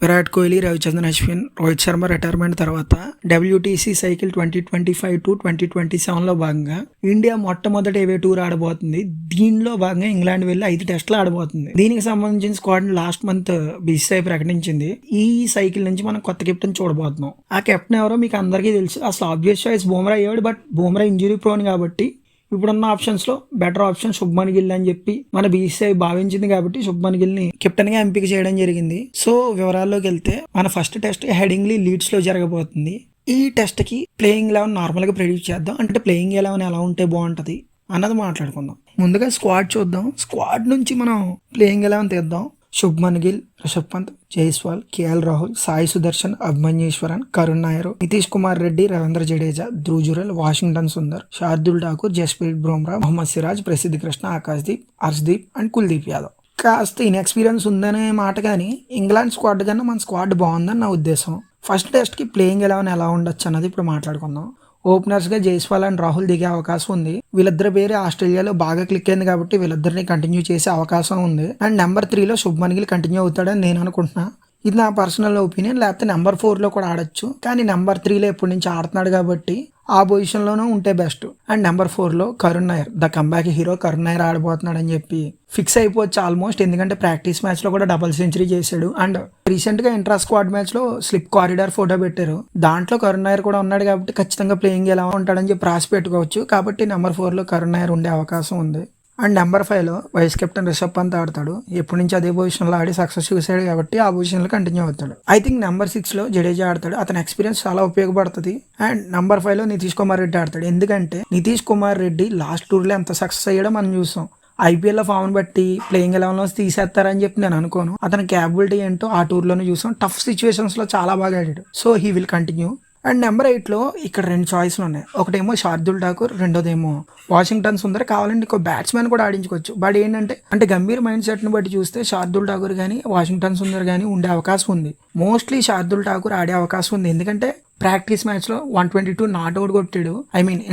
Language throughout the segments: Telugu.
విరాట్ కోహ్లీ, రవిచంద్రన్ అశ్విన్, రోహిత్ శర్మ రిటైర్మెంట్ తర్వాత డబ్ల్యూటీసీ సైకిల్ 2025 టు 2027లో భాగంగా ఇండియా మొట్టమొదటి ఏవే టూర్ ఆడబోతుంది. దీనిలో భాగంగా ఇంగ్లాండ్ వెళ్ళి 5 టెస్టులు ఆడబోతుంది. దీనికి సంబంధించిన స్క్వాడ్ లాస్ట్ మంత్ బీసీసీఐ ప్రకటించింది. ఈ సైకిల్ నుంచి మనం కొత్త కెప్టెన్ చూడబోతున్నాం. ఆ కెప్టెన్ ఎవరో మీకు అందరికీ తెలుసు. అసలు ఆబ్వియస్ చాయిస్ బుమ్రా అయ్యాడు. బట్ బుమ్రా ఇంజురీ ప్రోన్ కాబట్టి ఇప్పుడున్న ఆప్షన్స్ లో బెటర్ ఆప్షన్ శుభ్మన్ గిల్ అని చెప్పి మన బీసీసీఐ భావించింది. కాబట్టి శుభ్మన్ గిల్ ని కెప్టెన్ గా ఎంపిక చేయడం జరిగింది. సో వివరాల్లోకి వెళ్తే మన ఫస్ట్ టెస్ట్ హెడింగ్లీ లీడ్స్ లో జరగబోతుంది. ఈ టెస్ట్ కి ప్లేయింగ్ 11 నార్మల్ గా ప్రెడిక్ట్ చేద్దాం. అంటే ప్లేయింగ్ 11 ఎలా ఉంటే బాగుంటది అన్నది మాట్లాడుకుందాం. ముందుగా స్క్వాడ్ చూద్దాం. స్క్వాడ్ నుంచి మనం ప్లేయింగ్ 11 తీద్దాం. Shubman Gill, Rishabh Pant, Jaiswal, KL Rahul, Sai Sudharsan, Abhimanyu Easwaran, Karun Nair, Nitish Kumar Reddy, Ravindra Jadeja, Dhruv Jurel, Washington Sundar, Shardul Thakur, Jasprit Bumrah, Mohammed Siraj, Prasidh Krishna, Akashdeep, Harshdeep and Kuldeep Yadav. కాస్త ఇన్ఎక్స్పీరియన్స్ ఉందనే మాట కానీ ఇంగ్లాండ్ స్క్వాడ్ కన్నా మన స్క్వాడ్ బాగుందని నా ఉద్దేశం. ఫస్ట్ టెస్ట్ కి ప్లేయింగ్ 11 ఎలా ఉండొచ్చు అన్నది ఇప్పుడు మాట్లాడుకుందాం. ఓపెనర్స్ గా జైస్వాల్ అండ్ రాహుల్ దిగే అవకాశం ఉంది. వీళ్ళిద్దరి పేరు ఆస్ట్రేలియాలో బాగా క్లిక్ అయింది కాబట్టి వీళ్ళిద్దరిని కంటిన్యూ చేసే అవకాశం ఉంది. అండ్ నెంబర్ 3లో శుభ్మన్ గిల్ కంటిన్యూ అవుతాడని నేను అనుకుంటున్నా. ఇది నా పర్సనల్ ఒపీనియన్. లేకపోతే నెంబర్ 4లో కూడా ఆడొచ్చు. కానీ నెంబర్ 3లో ఎప్పటి నుంచి ఆడుతున్నాడు కాబట్టి ఆ పొజిషన్ లోనూ ఉంటే బెస్ట్. అండ్ నెంబర్ 4లో Karun Nair, the comeback hero Karun Nair ఆడబోతున్నాడు అని చెప్పి ఫిక్స్ అయిపోవచ్చు ఆల్మోస్ట్. ఎందుకంటే ప్రాక్టీస్ మ్యాచ్ లో కూడా డబుల్ సెంచరీ చేశాడు. అండ్ రీసెంట్ గా ఇంట్రా స్క్వాడ్ మ్యాచ్ లో స్లిప్ కారిడార్ ఫోటో పెట్టారు. దాంట్లో కరుణ్ నాయర్ కూడా ఉన్నాడు కాబట్టి ఖచ్చితంగా ప్లేయింగ్ ఎలా ఉంటాడని చెప్పి రాసి పెట్టుకోవచ్చు. కాబట్టి నెంబర్ 4లో కరుణ్ నాయర్ ఉండే అవకాశం ఉంది. అండ్ నెంబర్ 5లో వైస్ కెప్టెన్ రిషబ్ పంత్ ఆడతాడు. ఎప్పటి నుంచి అదే పొజిషన్ లో ఆడి సక్సెస్ చూసాడు కాబట్టి ఆ పొజిషన్ లో కంటిన్యూ అవుతాడు. ఐ థింక్ నెంబర్ 6లో జడేజా ఆడతాడు. అతని ఎక్స్పీరియన్స్ చాలా ఉపయోగపడుతుంది. అండ్ నెంబర్ 5లో నితీష్ కుమార్ రెడ్డి ఆడతాడు. ఎందుకంటే నితీష్ కుమార్ రెడ్డి లాస్ట్ టూర్ లో ఎంత సక్సెస్ అయ్యాడో మనం చూసాం. ఐపీఎల్ లో ఫామ్ బట్టి ప్లేయింగ్ 11లో తీసేస్తారని చెప్పి నేను అనుకోను. అతని క్యాపబిలిటీ ఏంటో ఆ టూర్ లోనే చూసాం. టఫ్ సిచ్యువేషన్స్ లో చాలా బాగా ఆడాడు. So he will continue. And number 8లో ఇక్కడ 2 చాయిస్లు ఉన్నాయి. ఒకటేమో శార్దుల్ ఠాకూర్, రెండోదేమో వాషింగ్టన్ సుందర్. కావాలంటే ఇంకో బ్యాట్స్మెన్ కూడా ఆడించుకోవచ్చు. బట్ ఏంటంటే గంభీర్ మైండ్ సెట్ని బట్టి చూస్తే శార్దుల్ ఠాకూర్ కానీ వాషింగ్టన్ సుందర్ కానీ ఉండే అవకాశం ఉంది. మోస్ట్లీ శార్దుల్ ఠాకూర్ ఆడే అవకాశం ఉంది. ఎందుకంటే ప్రాక్టీస్ మ్యాచ్లో 122 నాట్అవుట్ కొట్టాడు.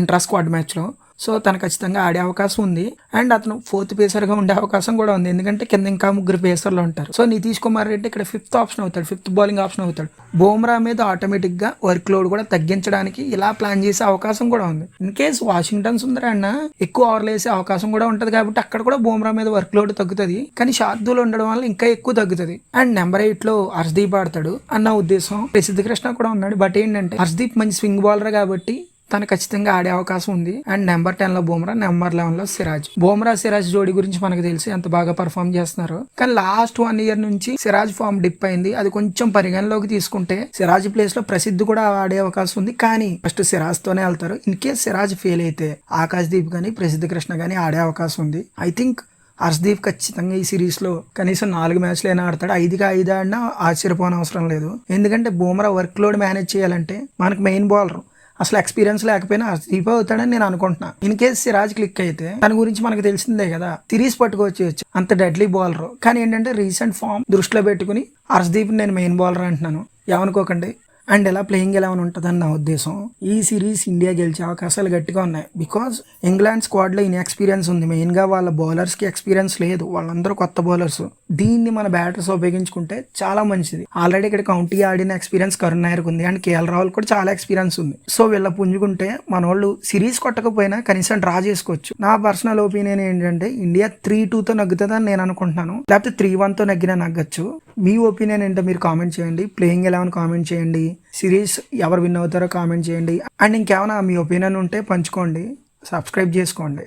ఇంట్రా స్క్వాడ్ మ్యాచ్లో. సో తను ఖచ్చితంగా ఆడే అవకాశం ఉంది. అండ్ అతను 4th పేసర్గా ఉండే అవకాశం కూడా ఉంది. ఎందుకంటే కింద ఇంకా 3 పేసర్లు ఉంటారు. సో నితీష్ కుమార్ రెడ్డి ఇక్కడ 5th ఆప్షన్ అవుతాడు. 5th బౌలింగ్ ఆప్షన్ అవుతాడు. బుమ్రా మీద ఆటోమేటిక్గా వర్క్ లోడ్ కూడా తగ్గించడానికి ఇలా ప్లాన్ చేసే అవకాశం కూడా ఉంది. ఇన్ కేస్ వాషింగ్టన్ సుందర్ అన్న ఎక్కువ ఓవర్లు వేసే అవకాశం కూడా ఉంటుంది. కాబట్టి అక్కడ కూడా బుమ్రా మీద వర్క్ లోడ్ తగ్గుతుంది. కానీ శార్దుల్ ఉండడం వల్ల ఇంకా ఎక్కువ తగ్గుతుంది. అండ్ నెంబర్ 8లో హర్షదీప్ ఆడతాడు అన్న ఉద్దేశం. ప్రసిద్ధ కృష్ణ కూడా ఉన్నాడు. బట్ ఏంటంటే హర్షదీప్ మంచి స్వింగ్ బౌలర్ కాబట్టి తను ఖచ్చితంగా ఆడే అవకాశం ఉంది. అండ్ నెంబర్ 10లో బుమ్రా, నెంబర్ 11లో సిరాజ్. బుమ్రా సిరాజ్ జోడీ గురించి మనకు తెలిసి ఎంత బాగా పర్ఫామ్ చేస్తున్నారు. కానీ లాస్ట్ 1 year నుంచి సిరాజ్ ఫామ్ డిప్ అయింది. అది కొంచెం పరిగణలోకి తీసుకుంటే సిరాజ్ ప్లేస్ లో ప్రసిద్ధి కూడా ఆడే అవకాశం ఉంది. కానీ ఫస్ట్ సిరాజ్ తోనే వెళ్తారు. ఇన్ కేస్ సిరాజ్ ఫెయిల్ అయితే ఆకాశ్దీప్ గానీ ప్రసిద్ధ కృష్ణ గానీ ఆడే అవకాశం ఉంది. ఐ థింక్ హర్షదీప్ ఖచ్చితంగా ఈ సిరీస్ లో కనీసం 4 మ్యాచ్లు అయినా ఆడతాడు. 5కి 5 ఆడినా ఆశ్చర్యపోనవసరం లేదు. ఎందుకంటే బుమ్రా వర్క్ లోడ్ మేనేజ్ చేయాలంటే మనకు మెయిన్ బౌలర్ అసలు ఎక్స్పీరియన్స్ లేకపోయినా హర్షదీప్ అవుతాడని నేను అనుకుంటున్నా. ఇన్ కేస్ సిరాజ్ క్లిక్ అయితే తన గురించి మనకు తెలిసిందే కదా, సిరీస్ పట్టుకోవచ్చు. అంత డెడ్లీ బౌలర్. కానీ ఏంటంటే రీసెంట్ ఫామ్ దృష్టిలో పెట్టుకుని హర్షదీప్ నేను మెయిన్ బౌలర్ అంటున్నాను. ఏమనుకోకండి. అండ్ ఎలా ప్లేయింగ్ 11 ఉంటుందని నా ఉద్దేశం. ఈ సిరీస్ ఇండియా గెలిచే అవకాశాలు గట్టిగా ఉన్నాయి. బికాజ్ ఇంగ్లాండ్ స్క్వాడ్ లో ఎక్స్పీరియన్స్ ఉంది. మెయిన్ గా వాళ్ళ బౌలర్స్ కి ఎక్స్పీరియన్స్ లేదు. వాళ్ళందరూ కొత్త బౌలర్స్. దీన్ని మన బ్యాటర్స్ ఉపయోగించుకుంటే చాలా మంచిది. ఆల్రెడీ ఇక్కడ కౌంటీ ఆడిన ఎక్స్పీరియన్స్ కరుణ్ నాయర్ ఉంది. అండ్ కేఎల్ రాహుల్ కూడా చాలా ఎక్స్పీరియన్స్ ఉంది. సో వీళ్ళ పుంజుకుంటే మన వాళ్ళు సిరీస్ కొట్టకపోయినా కనీసం డ్రా చేసుకోవచ్చు. నా పర్సనల్ ఒపీనియన్ ఏంటంటే ఇండియా 3-2తో నగ్గుతుందని నేను అనుకుంటున్నాను. లేకపోతే 3-1తో నగ్గినా నగ్గచ్చు. మీ ఒపీనియన్ ఏంటో మీరు కామెంట్ చేయండి. ప్లేయింగ్ 11 కామెంట్ చేయండి. సిరీస్ ఎవరు విన్ అవుతారో కామెంట్ చేయండి. అండ్ ఇంకేమైనా మీ ఒపీనియన్ ఉంటే పంచుకోండి. సబ్స్క్రైబ్ చేసుకోండి.